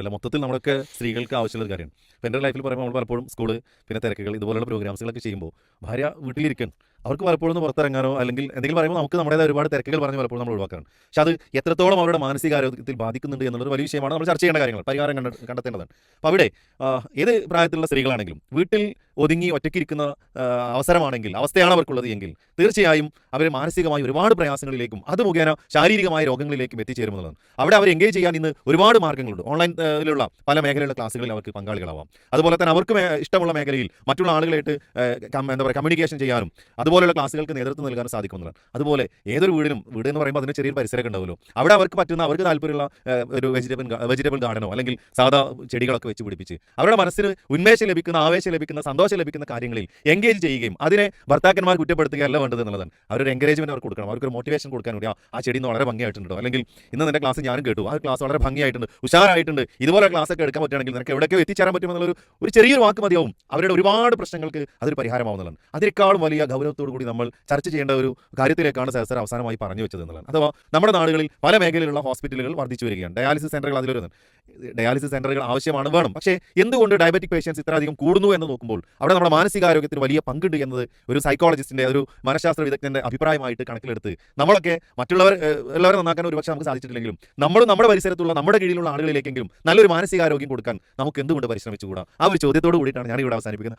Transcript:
അല്ല മൊത്തത്തിൽ നമ്മളൊക്കെ സ്ത്രീകൾക്ക് ആവശ്യമുള്ള ഒരു കാര്യമാണ്. ഇപ്പോൾ എൻ്റെ ലൈഫിൽ പറയുമ്പോൾ നമ്മൾ പലപ്പോഴും സ്കൂള് പിന്നെ തിരക്കുകൾ ഇതുപോലുള്ള പ്രോഗ്രാംസുകളൊക്കെ ചെയ്യുമ്പോൾ ഭാര്യ വീട്ടിലിരിക്കണം. അവർക്ക് പലപ്പോഴും ഒന്ന് പുറത്തിറങ്ങാനോ അല്ലെങ്കിൽ എന്തെങ്കിലും പറയുമ്പോൾ നമുക്ക് നമ്മുടേതായ ഒരുപാട് തിരക്കുകൾ പറഞ്ഞ് പലപ്പോഴും നമ്മൾ ഒഴിവാക്കാറുണ്ട്. പക്ഷേ അത് എത്രത്തോളം അവരുടെ മാനസികാരോഗ്യത്തിൽ ബാധിക്കുന്നുണ്ട് എന്നുള്ളൊരു വലിയ വിഷയമാണ് നമ്മൾ ചർച്ച ചെയ്യേണ്ട കാര്യങ്ങൾ, പരിഹാരം കണ്ടെത്തേണ്ടതാണ്. അപ്പോൾ അവിടെ ഏത് പ്രായത്തിലുള്ള സ്ത്രീകളാണെങ്കിലും വീട്ടിൽ ഒതുങ്ങി ഒറ്റയ്ക്കിരിക്കുന്ന അവസരമാണെങ്കിൽ അവസ്ഥയാണ് അവർക്കുള്ളത് എങ്കിൽ തീർച്ചയായും അവർ മാനസികമായി ഒരുപാട് പ്രയാസങ്ങളിലേക്കും അത് മുഖേന ശാരീരികമായ രോഗങ്ങളിലേക്കും എത്തിച്ചേരുമെന്നുള്ളതാണ്. അവിടെ അവർ എൻഗേജ് ചെയ്യാൻ ഇന്ന് ഒരുപാട് മാർഗ്ഗങ്ങളുണ്ട്. ഓൺലൈനിലുള്ള പല മേഖലയിലുള്ള ക്ലാസ്സുകളിൽ അവർക്ക് പങ്കാളികളാവാം. അതുപോലെ തന്നെ അവർക്ക് ഇഷ്ടമുള്ള മേഖലയിൽ മറ്റുള്ള ആളുകളായിട്ട് എന്താ പറയുക കമ്മ്യൂണിക്കേഷൻ ചെയ്യാനും അതുപോലെയുള്ള ക്ലാസ്സുകൾക്ക് നേതൃത്വം നൽകാനും സാധിക്കുന്നതാണ്. അതുപോലെ ഏതൊരു വീട് എന്ന് പറയുമ്പോൾ അതിന് ചെറിയൊരു പരിസരമൊക്കെ ഉണ്ടാവുമല്ലോ. അവിടെ അവർക്ക് പറ്റുന്ന അവർക്ക് താല്പര്യമുള്ള ഒരു വെജിറ്റബിൾ ഗാർഡനോ അല്ലെങ്കിൽ സാധാ ചെടികളൊക്കെ വെച്ച് പിടിപ്പിച്ച് അവരുടെ മനസ്സിന് ഉന്മേഷം ലഭിക്കുന്ന, ആവേശം ലഭിക്കുന്ന, സന്തോഷം ലഭിക്കുന്ന കാര്യങ്ങളിൽ എൻഗേജ് ചെയ്യുകയും അതിനെ ഭർത്താക്കന്മാർ കുറ്റപ്പെടുത്തുകയല്ല വേണ്ടത് എന്നുള്ളതാണ്. അവരൊരു എൻകറേജ്മെന്റ് അവർക്ക് കൊടുക്കണം, അവർക്കൊരു മോട്ടിവേഷൻ കൊടുക്കാൻ വേണ്ടി ആ ചെടി വളരെ ഭംഗിയായിട്ടുണ്ടോ, അല്ലെങ്കിൽ ഇന്ന് നിന്റെ ക്ലാസ് ഞാനും കേട്ടു, ആ ക്ലാസ് വളരെ ഭംഗിയായിട്ടുണ്ട്, ഉഷാറായിട്ടുണ്ട്, ഇതുപോലെ ക്ലാസ് ഒക്കെ എടുക്കാൻ പറ്റുകയാണെങ്കിൽ നിനക്ക് എവിടെയൊക്കെ എത്തിച്ചേരാൻ പറ്റുമെന്നുള്ള ഒരു ചെറിയൊരു വാക്ക് മതിയാവും അവരുടെ ഒരുപാട് പ്രശ്നങ്ങൾക്ക് അതൊരു പരിഹാരമാവുന്നതാണ്. അതിനേക്കാളും വലിയ ഗൗരവത്തോടു കൂടി നമ്മൾ ചർച്ച ചെയ്യേണ്ട ഒരു കാര്യത്തിലേക്കാണ് സർ അവസാനമായി പറഞ്ഞു വെച്ചത് എന്നുള്ളതാണ്. അഥവാ നമ്മുടെ നാടുകളിൽ പല മേഖലയിലുള്ള ഹോസ്പിറ്റലുകൾ വർദ്ധിച്ചു വരികയാണ്. ഡയാലിസിസ് സെന്ററുകൾ അതിലൊരു ഡയാലിസിസ് സെന്ററുകൾ ആവശ്യമാണ്, വേണം. പക്ഷേ എന്തുകൊണ്ട് ഡയബറ്റിക് പേഷ്യൻസ് ഇത്രയധികം കൂടുന്നു എന്ന് നോക്കുമ്പോൾ അവിടെ നമ്മുടെ മാനസികാരോഗ്യത്തിന് വലിയ പങ്കുണ്ട് എന്നത് ഒരു സൈക്കോളജിസ്റ്റിന്റെ, ഒരു മനഃശാസ്ത്ര വിദഗ്ധന്റെ അഭിപ്രായമായിട്ട് കണക്കിലെടുത്ത് നമ്മളൊക്കെ എല്ലാവരും നന്നാക്കാൻ ഒരുപക്ഷെ നമുക്ക് സാധിച്ചിട്ടില്ലെങ്കിലും നമ്മളും നമ്മുടെ പരിസരത്തുള്ള നമ്മുടെ കീഴിലുള്ള ആളുകളിലേക്കെങ്കിലും നല്ലൊരു മാനസികാരോഗ്യം കൊടുക്കാൻ നമുക്ക് എന്തുകൊണ്ട് പരിശ്രമിച്ചുകൂടാ? ആ ഒരു ചോദ്യത്തോട് കൂടിയിട്ടാണ് ഞാൻ ഇവിടെ അവസാനിപ്പിക്കുന്നത്.